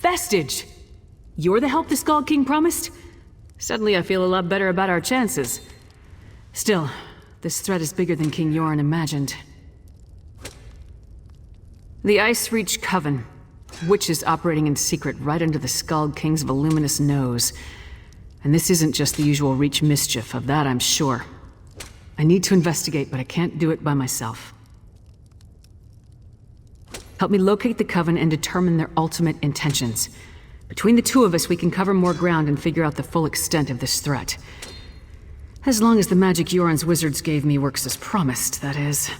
Vestige! You're the help the Skull King promised? Suddenly I feel a lot better about our chances. Still, this threat is bigger than King Yoren imagined. The Ice Reach Coven. Witches operating in secret right under the Skull King's voluminous nose. And this isn't just the usual Reach mischief, of that I'm sure. I need to investigate, but I can't do it by myself. Help me locate the Coven and determine their ultimate intentions. Between the two of us, we can cover more ground and figure out the full extent of this threat. As long as the magic Yoren's wizards gave me works as promised, that is.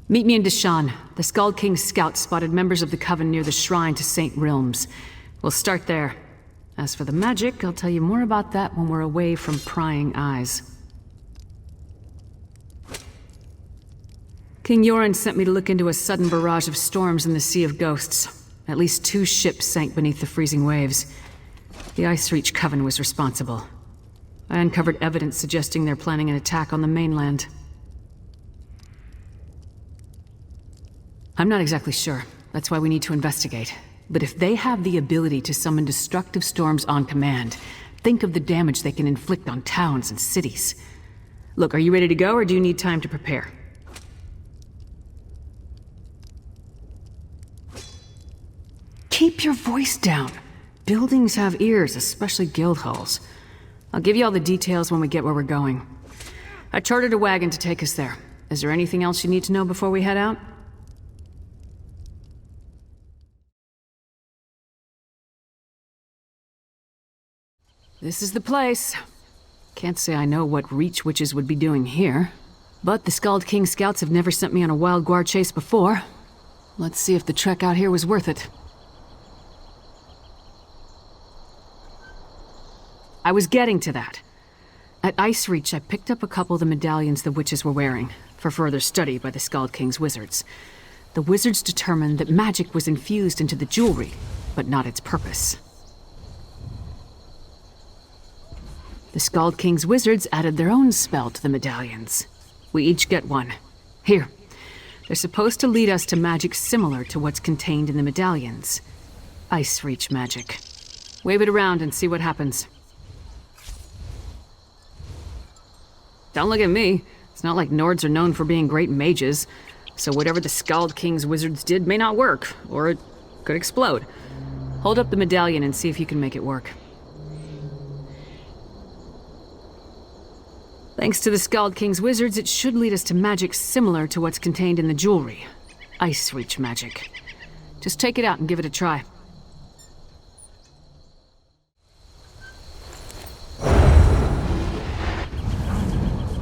Meet me in Deshan. The Skull King's scouts spotted members of the Coven near the shrine to St. Realms. We'll start there. As for the magic, I'll tell you more about that when we're away from prying eyes. King Yoren sent me to look into a sudden barrage of storms in the Sea of Ghosts. At least 2 ships sank beneath the freezing waves. The Ice Reach Coven was responsible. I uncovered evidence suggesting they're planning an attack on the mainland. I'm not exactly sure. That's why we need to investigate. But if they have the ability to summon destructive storms on command, think of the damage they can inflict on towns and cities. Look, are you ready to go, or do you need time to prepare? Keep your voice down. Buildings have ears, especially guild halls. I'll give you all the details when we get where we're going. I chartered a wagon to take us there. Is there anything else you need to know before we head out? This is the place. Can't say I know what Reach witches would be doing here, but the Skull King scouts have never sent me on a wild guar chase before. Let's see if the trek out here was worth it. I was getting to that. At Ice Reach, I picked up a couple of the medallions the witches were wearing, for further study by the Skull King's wizards. The wizards determined that magic was infused into the jewelry, but not its purpose. The Skull King's wizards added their own spell to the medallions. We each get one. Here. They're supposed to lead us to magic similar to what's contained in the medallions. Ice Reach magic. Wave it around and see what happens. Don't look at me. It's not like Nords are known for being great mages, so whatever the Skull King's wizards did may not work, or it could explode. Hold up the medallion and see if you can make it work. Thanks to the Skull King's wizards, it should lead us to magic similar to what's contained in the jewelry. Ice Reach magic. Just take it out and give it a try.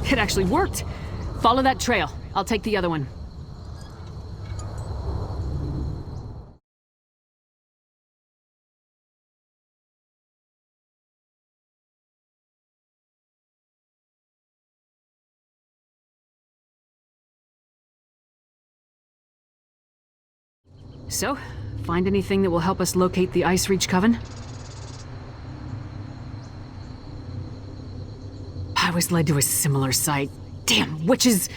It actually worked. Follow that trail. I'll take the other one. So, find anything that will help us locate the Ice Reach Coven? I was led to a similar sight. Damn witches!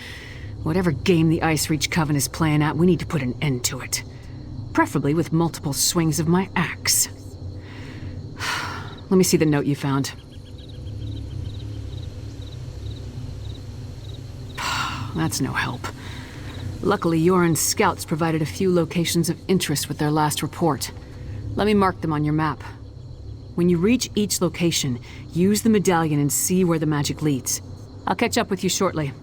Whatever game the Ice Reach Coven is playing at, we need to put an end to it. Preferably with multiple swings of my axe. Let me see the note you found. That's no help. Luckily, Yoren's scouts provided a few locations of interest with their last report. Let me mark them on your map. When you reach each location, use the medallion and see where the magic leads. I'll catch up with you shortly.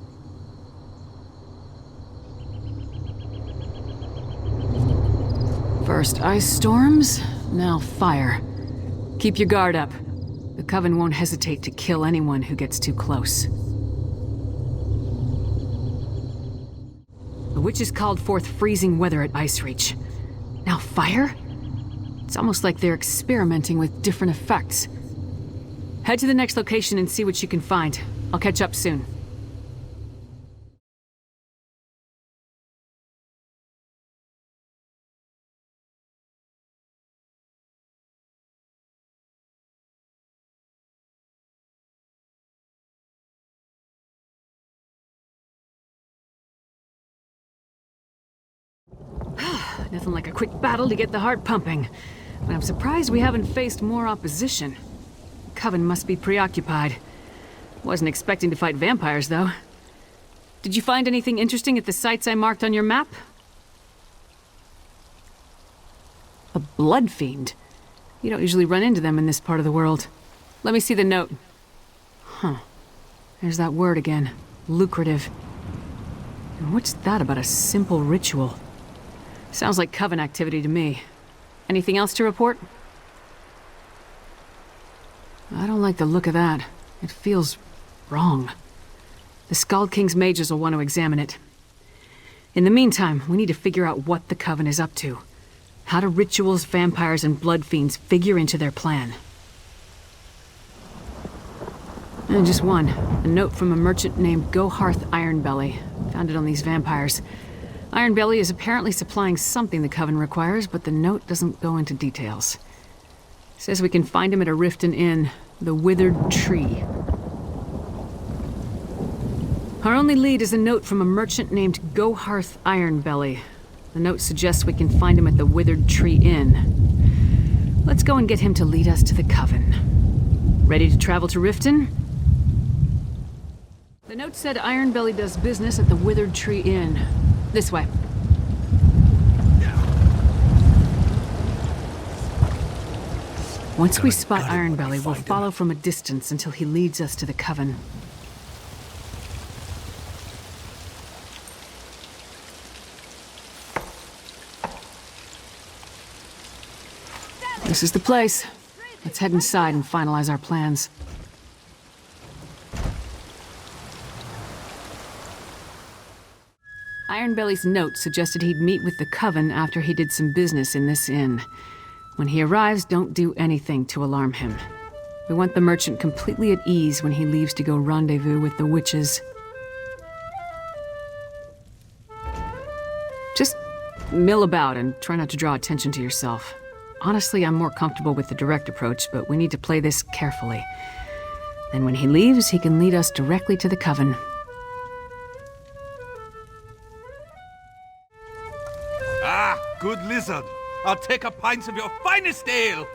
First ice storms, now fire. Keep your guard up. The Coven won't hesitate to kill anyone who gets too close. The witches called forth freezing weather at Ice Reach. Now fire? It's almost like they're experimenting with different effects. Head to the next location and see what you can find. I'll catch up soon. Nothing like a quick battle to get the heart pumping. But I'm surprised we haven't faced more opposition. The Coven must be preoccupied. Wasn't expecting to fight vampires, though. Did you find anything interesting at the sites I marked on your map? A blood fiend? You don't usually run into them in this part of the world. Let me see the note. Huh. There's that word again. Lucrative. And what's that about a simple ritual? Sounds like Coven activity to me. Anything else to report? I don't like the look of that. It feels wrong. The Skald King's mages will want to examine it. In the meantime, we need to figure out what the Coven is up to. How do rituals, vampires, and blood fiends figure into their plan? And just one. A note from a merchant named Goharth Ironbelly. Found it on these vampires. Ironbelly is apparently supplying something the Coven requires, but the note doesn't go into details. It says we can find him at a Riften Inn, the Withered Tree. Our only lead is a note from a merchant named Goharth Ironbelly. The note suggests we can find him at the Withered Tree Inn. Let's go and get him to lead us to the Coven. Ready to travel to Riften? The note said Ironbelly does business at the Withered Tree Inn. This way. Once we spot Ironbelly, we'll follow from a distance until he leads us to the Coven. This is the place. Let's head inside and finalize our plans. Ironbelly's note suggested he'd meet with the Coven after he did some business in this inn. When he arrives, don't do anything to alarm him. We want the merchant completely at ease when he leaves to go rendezvous with the witches. Just mill about and try not to draw attention to yourself. Honestly, I'm more comfortable with the direct approach, but we need to play this carefully. Then when he leaves, he can lead us directly to the Coven. Ah, good lizard. I'll take a pint of your finest ale.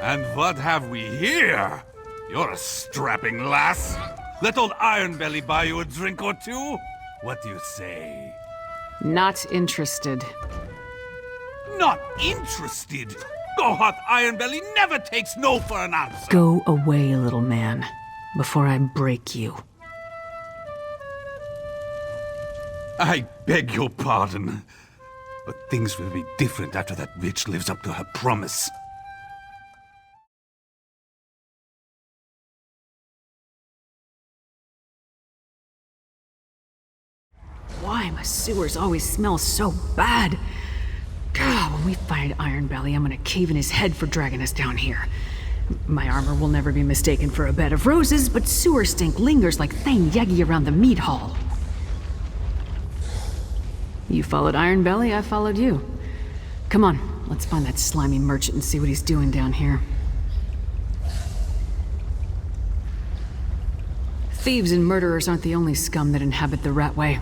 And what have we here? You're a strapping lass. Let old Ironbelly buy you a drink or two? What do you say? Not interested. Not interested? Goharth Ironbelly never takes no for an answer. Go away, little man, before I break you. I beg your pardon, but things will be different after that witch lives up to her promise. Why my sewers always smell so bad? God, when we find Ironbelly, I'm gonna cave in his head for dragging us down here. My armor will never be mistaken for a bed of roses, but sewer stink lingers like Thane Yegi around the mead hall. You followed Ironbelly, I followed you. Come on, let's find that slimy merchant and see what he's doing down here. Thieves and murderers aren't the only scum that inhabit the Ratway.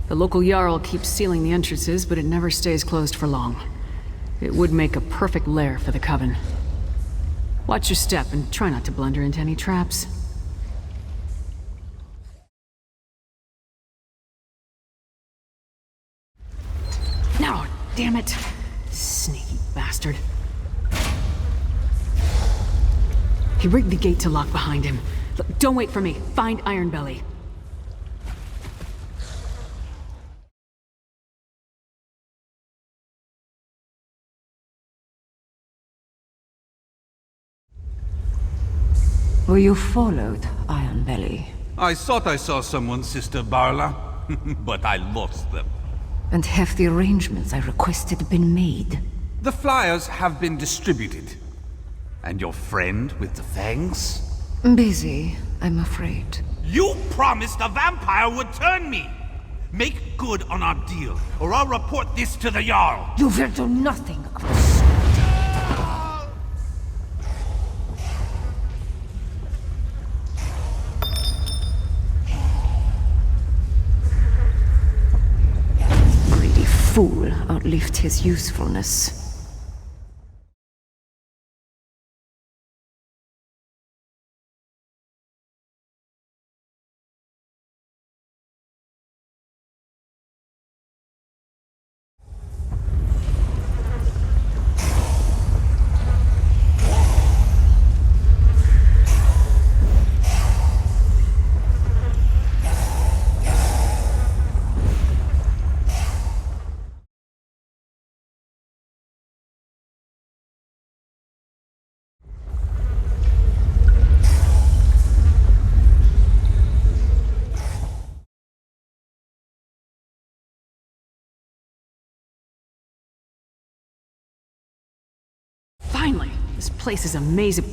The local Jarl keeps sealing the entrances, but it never stays closed for long. It would make a perfect lair for the Coven. Watch your step and try not to blunder into any traps. No, damn it. Sneaky bastard. He rigged the gate to lock behind him. Look, don't wait for me. Find Ironbelly. Were you followed, Ironbelly? I thought I saw someone, Sister Barla, but I lost them. And have the arrangements I requested been made? The flyers have been distributed. And your friend with the fangs? Busy, I'm afraid. You promised a vampire would turn me! Make good on our deal, or I'll report this to the Jarl! You will do nothing of the sort. outlived his usefulness. Finally! This place is amazing.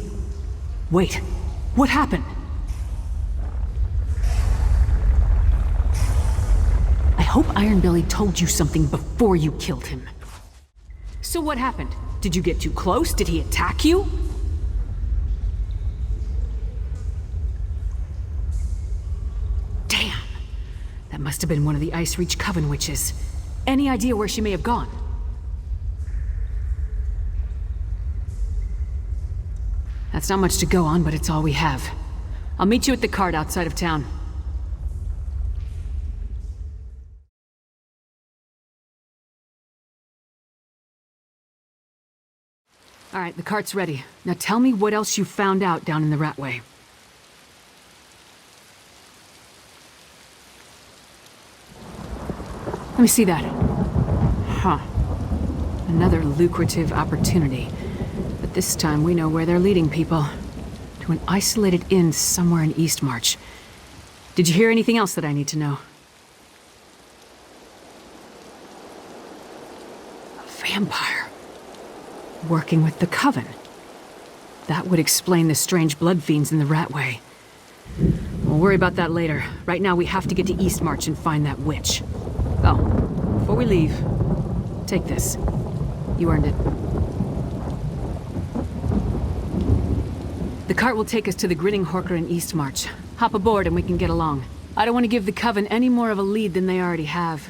Wait, what happened? I hope Ironbelly told you something before you killed him. So what happened? Did you get too close? Did he attack you? Damn! That must have been one of the Ice Reach Coven witches. Any idea where she may have gone? That's not much to go on, but it's all we have. I'll meet you at the cart outside of town. All right, the cart's ready. Now tell me what else you found out down in the Ratway. Let me see that. Huh. Another lucrative opportunity. But this time we know where they're leading people. To an isolated inn somewhere in Eastmarch. Did you hear anything else that I need to know? A vampire. Working with the Coven. That would explain the strange blood fiends in the Ratway. We'll worry about that later. Right now we have to get to Eastmarch and find that witch. Oh, before we leave, take this. You earned it. The cart will take us to the Grinning Horker in Eastmarch. Hop aboard and we can get along. I don't want to give the Coven any more of a lead than they already have.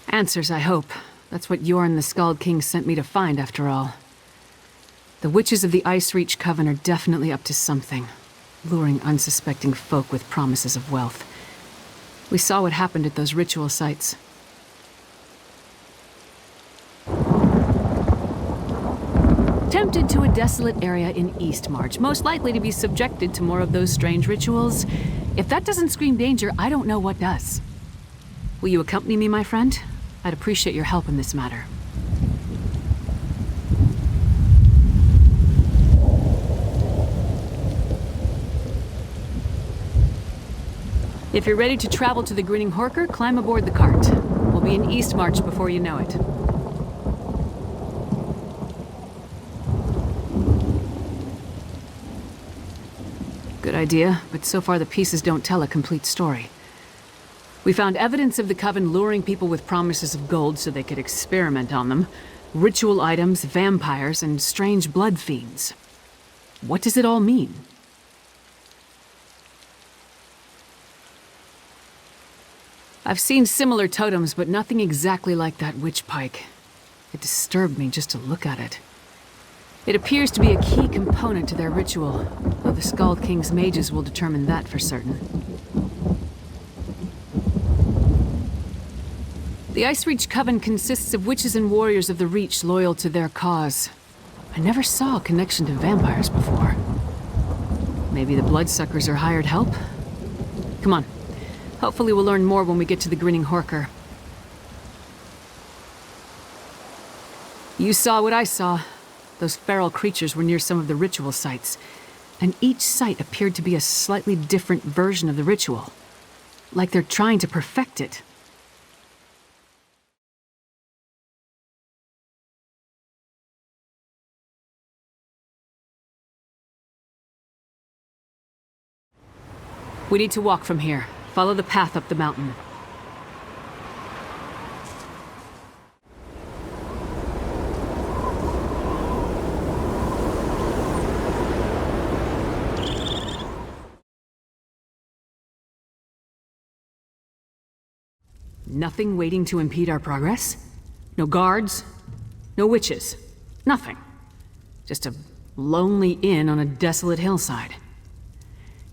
Answers, I hope. That's what Yorn the Skald King sent me to find, after all. The witches of the Ice Reach Coven are definitely up to something, luring unsuspecting folk with promises of wealth. We saw what happened at those ritual sites. Tempted to a desolate area in Eastmarch, most likely to be subjected to more of those strange rituals. If that doesn't scream danger, I don't know what does. Will you accompany me, my friend? I'd appreciate your help in this matter. If you're ready to travel to the Grinning Horker, climb aboard the cart. We'll be in Eastmarch before you know it. Good idea, but so far the pieces don't tell a complete story. We found evidence of the Coven luring people with promises of gold so they could experiment on them, ritual items, vampires, and strange blood fiends. What does it all mean? I've seen similar totems, but nothing exactly like that witch pike. It disturbed me just to look at it. It appears to be a key component to their ritual, though the Skald King's mages will determine that for certain. The Ice Reach Coven consists of witches and warriors of the Reach loyal to their cause. I never saw a connection to vampires before. Maybe the bloodsuckers are hired help? Come on. Hopefully we'll learn more when we get to the Grinning Horker. You saw what I saw. Those feral creatures were near some of the ritual sites, and each site appeared to be a slightly different version of the ritual. Like they're trying to perfect it. We need to walk from here. Follow the path up the mountain. Nothing waiting to impede our progress? No guards? No witches? Nothing. Just a lonely inn on a desolate hillside.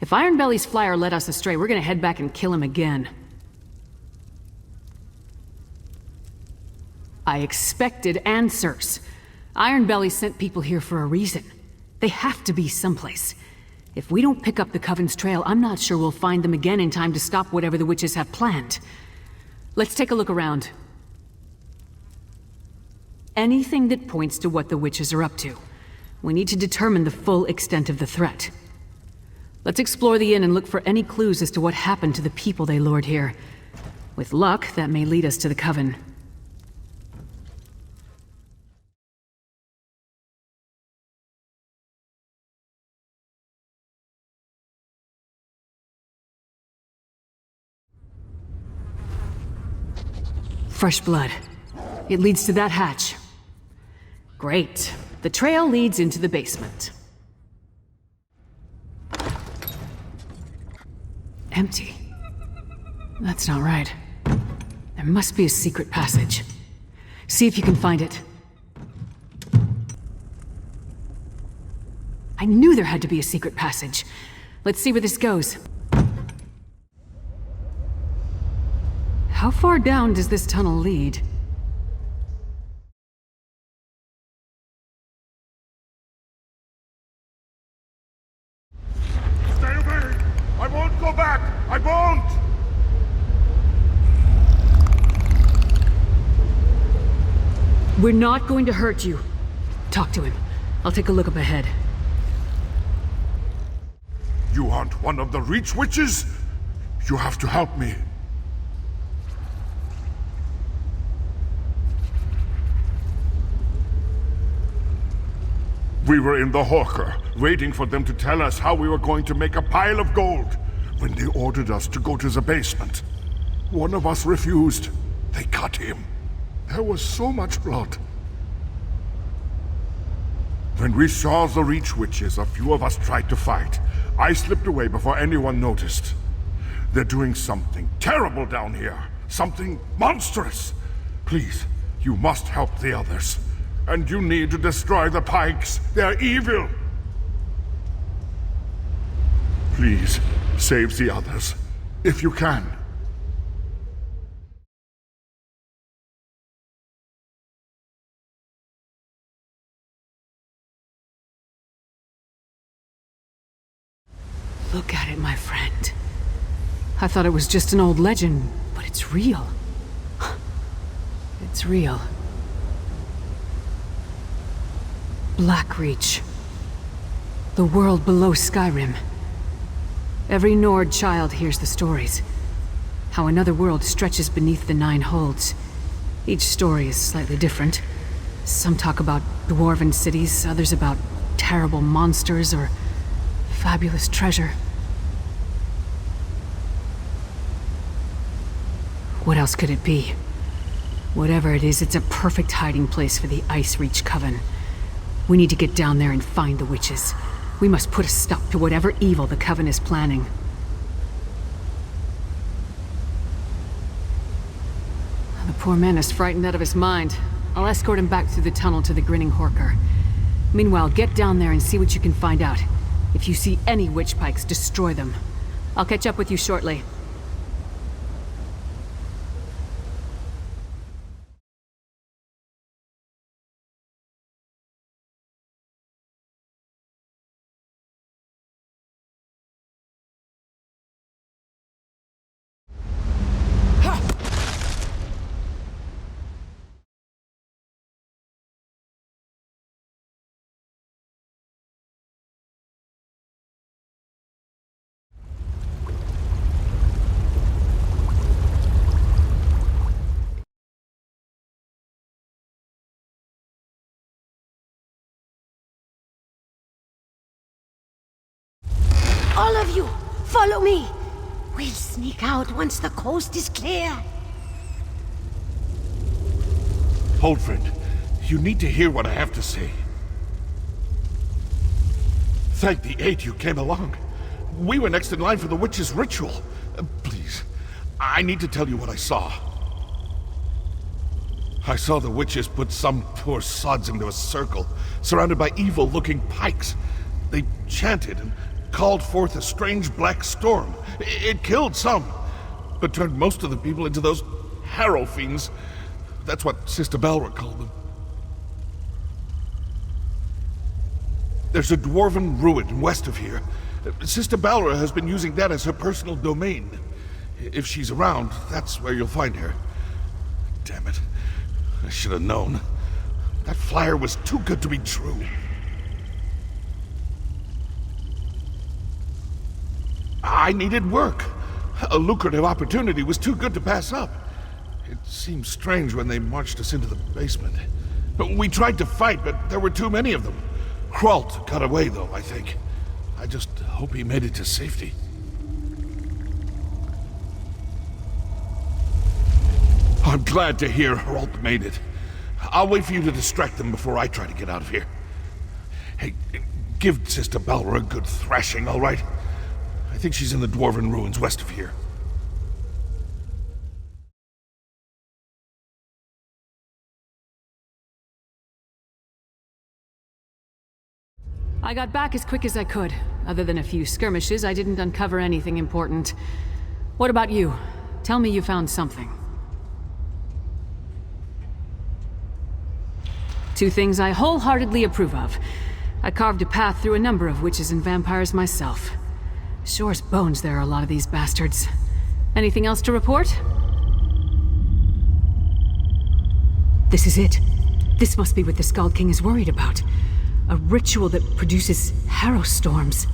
If Ironbelly's flyer led us astray, we're gonna head back and kill him again. I expected answers. Ironbelly sent people here for a reason. They have to be someplace. If we don't pick up the Coven's trail, I'm not sure we'll find them again in time to stop whatever the witches have planned. Let's take a look around. Anything that points to what the witches are up to. We need to determine the full extent of the threat. Let's explore the inn and look for any clues as to what happened to the people they lured here. With luck, that may lead us to the Coven. Fresh blood. It leads to that hatch. Great. The trail leads into the basement. Empty. That's not right. There must be a secret passage. See if you can find it. I knew there had to be a secret passage. Let's see where this goes. How far down does this tunnel lead? Stay away! I won't go back! I won't! We're not going to hurt you. Talk to him. I'll take a look up ahead. You aren't one of the Reach Witches? You have to help me. We were in the hawker, waiting for them to tell us how we were going to make a pile of gold, when they ordered us to go to the basement. One of us refused. They cut him. There was so much blood. When we saw the Reach Witches, a few of us tried to fight. I slipped away before anyone noticed. They're doing something terrible down here. Something monstrous. Please, you must help the others. And you need to destroy the Pikes. They're evil. Please, save the others, if you can. Look at it, my friend. I thought it was just an old legend, but it's real. It's real. Blackreach. The world below Skyrim. Every Nord child hears the stories. How another world stretches beneath the Nine Holds. Each story is slightly different. Some talk about dwarven cities, others about terrible monsters or fabulous treasure. What else could it be? Whatever it is, it's a perfect hiding place for the Ice Reach Coven. We need to get down there and find the witches. We must put a stop to whatever evil the Coven is planning. The poor man is frightened out of his mind. I'll escort him back through the tunnel to the Grinning Horker. Meanwhile, get down there and see what you can find out. If you see any witch pikes, destroy them. I'll catch up with you shortly. All of you, follow me. We'll sneak out once the coast is clear. Hold, friend. You need to hear what I have to say. Thank the 8 you came along. We were next in line for the witch's ritual. Please, I need to tell you what I saw. I saw the witches put some poor sods into a circle, surrounded by evil-looking pikes. They chanted and called forth a strange black storm. It killed some, but turned most of the people into those harrow fiends. That's what Sister Balra called them. There's a dwarven ruin west of here. Sister Balra has been using that as her personal domain. If she's around, that's where you'll find her. Damn it. I should have known. That flyer was too good to be true. I needed work. A lucrative opportunity was too good to pass up. It seemed strange when they marched us into the basement. We tried to fight, but there were too many of them. Kralt got away, though, I think. I just hope he made it to safety. I'm glad to hear Hralt made it. I'll wait for you to distract them before I try to get out of here. Hey, give Sister Balra a good thrashing, all right? I think she's in the dwarven ruins west of here. I got back as quick as I could. Other than a few skirmishes, I didn't uncover anything important. What about you? Tell me you found something. Two things I wholeheartedly approve of. I carved a path through a number of witches and vampires myself. Sure's bones there are a lot of these bastards. Anything else to report? This is it. This must be what the Skald King is worried about. A ritual that produces harrow storms.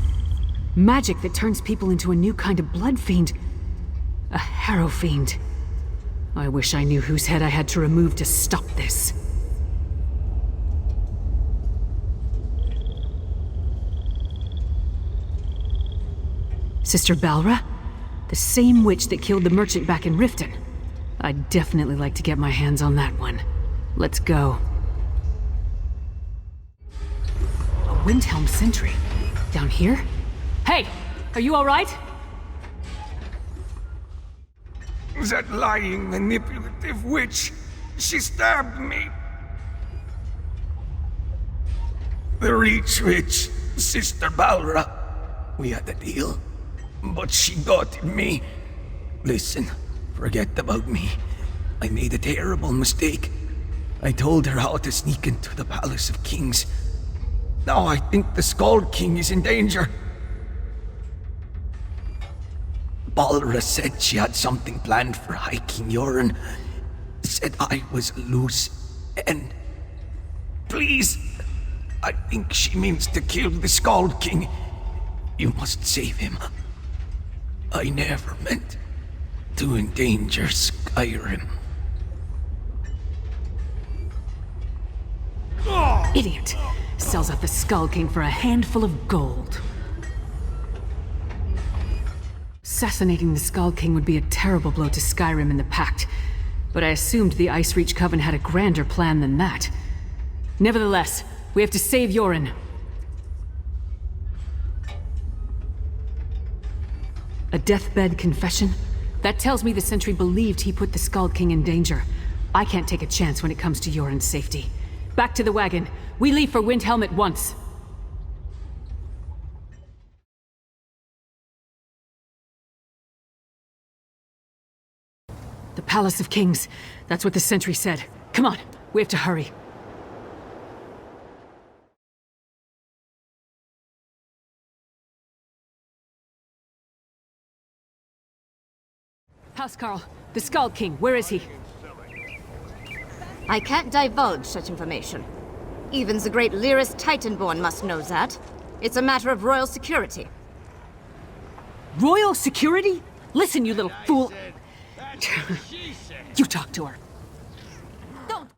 Magic that turns people into a new kind of blood fiend. A harrow fiend. I wish I knew whose head I had to remove to stop this. Sister Balra? The same witch that killed the merchant back in Riften. I'd definitely like to get my hands on that one. Let's go. A Windhelm sentry? Down here? Hey! Are you alright? That lying, manipulative witch, she stabbed me. The Reach Witch, Sister Balra. We had a deal, but she got me. Listen, forget about me. I made a terrible mistake. I told her how to sneak into the Palace of Kings. Now I think the Skald King is in danger. Balra said she had something planned for High King Yoren. Said I was a loose end. Please, I think she means to kill the Skald King. You must save him. I never meant to endanger Skyrim. Idiot! Sells out the Skald King for a handful of gold. Assassinating the Skald King would be a terrible blow to Skyrim and the Pact, but I assumed the Ice Reach Coven had a grander plan than that. Nevertheless, we have to save Yoren. A deathbed confession? That tells me the sentry believed he put the Skald King in danger. I can't take a chance when it comes to Yoren's safety. Back to the wagon. We leave for Windhelm at once. The Palace of Kings. That's what the sentry said. Come on, we have to hurry. Housecarl, the Skald King, where is he? I can't divulge such information. Even the great Lyris Titanborn must know that. It's a matter of royal security. Royal security? Listen, you little fool. You talk to her. Don't!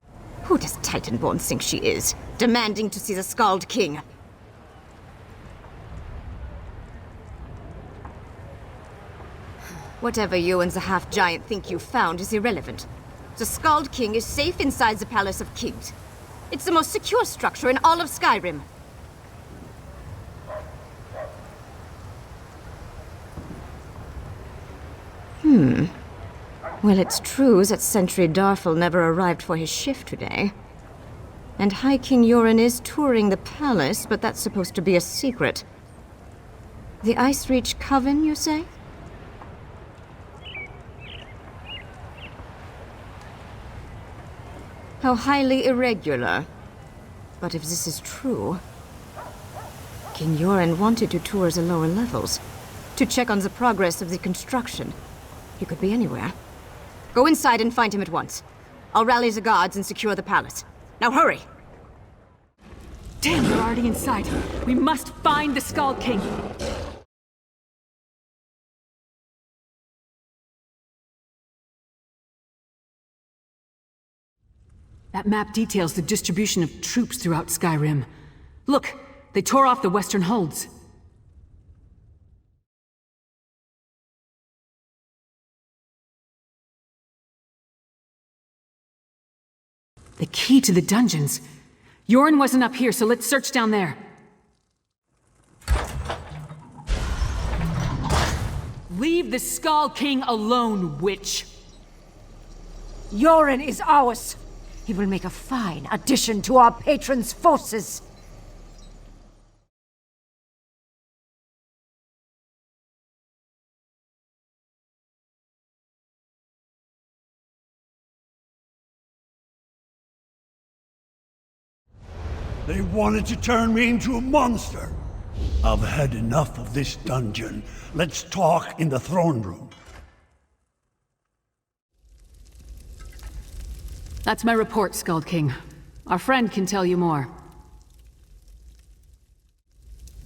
Who does Titanborn think she is? Demanding to see the Skald King. Whatever you and the half-giant think you found is irrelevant. The Skald King is safe inside the Palace of Kings. It's the most secure structure in all of Skyrim. Well, it's true that Sentry Darfel never arrived for his shift today. And High King Yoren is touring the palace, but that's supposed to be a secret. The Ice Reach Coven, you say? How highly irregular. But if this is true, King Yoren wanted to tour the lower levels, to check on the progress of the construction. He could be anywhere. Go inside and find him at once. I'll rally the guards and secure the palace. Now hurry! Damn, they're already inside. We must find the Skull King. That map details the distribution of troops throughout Skyrim. Look, they tore off the western holds. The key to the dungeons. Yoren wasn't up here, so let's search down there. Leave the Skull King alone, witch! Yoren is ours. He will make a fine addition to our patron's forces. They wanted to turn me into a monster. I've had enough of this dungeon. Let's talk in the throne room. That's my report, Skull King. Our friend can tell you more.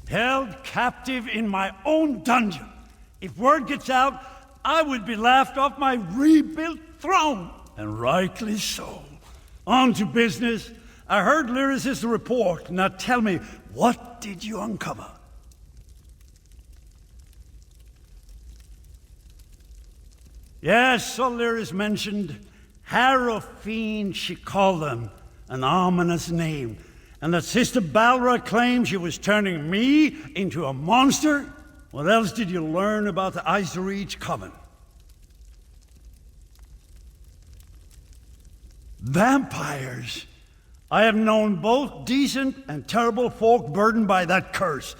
Held captive in my own dungeon. If word gets out, I would be laughed off my rebuilt throne. And rightly so. On to business. I heard Lyris' report. Now tell me, what did you uncover? Yes, so Lyris mentioned Harrow Fiend, she called them. An ominous name. And that Sister Balra claimed she was turning me into a monster? What else did you learn about the Ice Reach Coven? Vampires! I have known both decent and terrible folk burdened by that curse.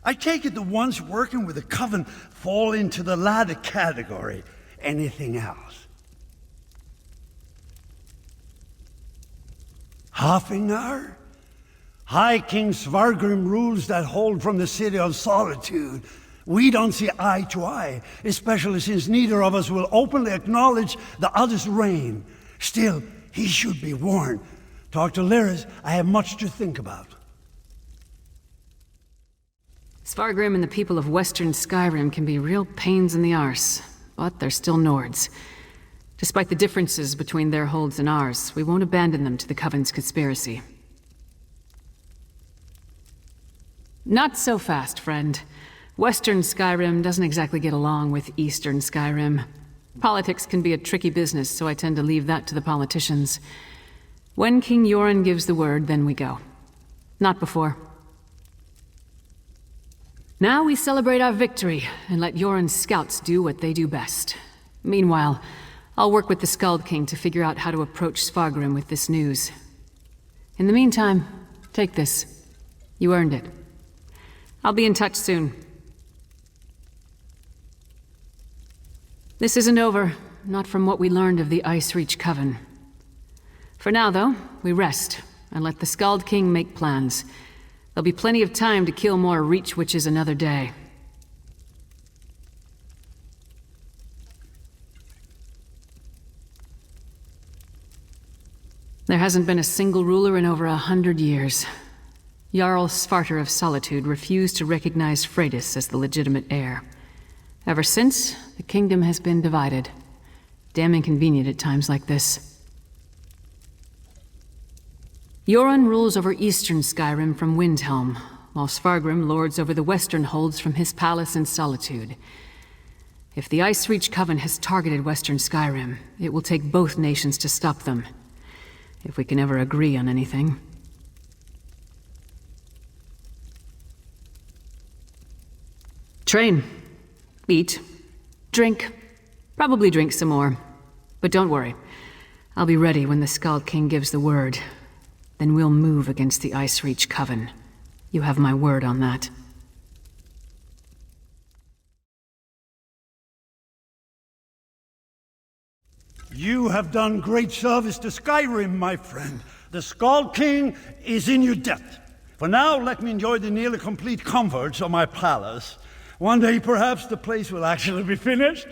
I take it the ones working with the Coven fall into the latter category. Anything else? Hafengar? High King Svargrim rules that hold from the City of Solitude. We don't see eye to eye, especially since neither of us will openly acknowledge the other's reign. Still, he should be warned. Talk to Lyris. I have much to think about. Svargrim and the people of Western Skyrim can be real pains in the arse, but they're still Nords. Despite the differences between their holds and ours, we won't abandon them to the Coven's conspiracy. Not so fast, friend. Western Skyrim doesn't exactly get along with Eastern Skyrim. Politics can be a tricky business, so I tend to leave that to the politicians. When King Yoren gives the word, then we go. Not before. Now we celebrate our victory, and let Yoren's scouts do what they do best. Meanwhile, I'll work with the Skull King to figure out how to approach Svargrim with this news. In the meantime, take this. You earned it. I'll be in touch soon. This isn't over, not from what we learned of the Ice Reach Coven. For now, though, we rest, and let the Skald King make plans. There'll be plenty of time to kill more Reach Witches another day. There hasn't been a single ruler in over 100 years. Jarl Svarter of Solitude refused to recognize Freydis as the legitimate heir. Ever since, the kingdom has been divided. Damn inconvenient at times like this. Yoren rules over eastern Skyrim from Windhelm, while Svargrim lords over the western holds from his palace in Solitude. If the Ice Reach Coven has targeted western Skyrim, it will take both nations to stop them. If we can ever agree on anything. Train. Eat. Drink. Probably drink some more. But don't worry. I'll be ready when the Skald King gives the word. Then we'll move against the Ice Reach Coven. You have my word on that. You have done great service to Skyrim, my friend. The Skald King is in your debt. For now, let me enjoy the nearly complete comforts of my palace. One day, perhaps, the place will actually be finished.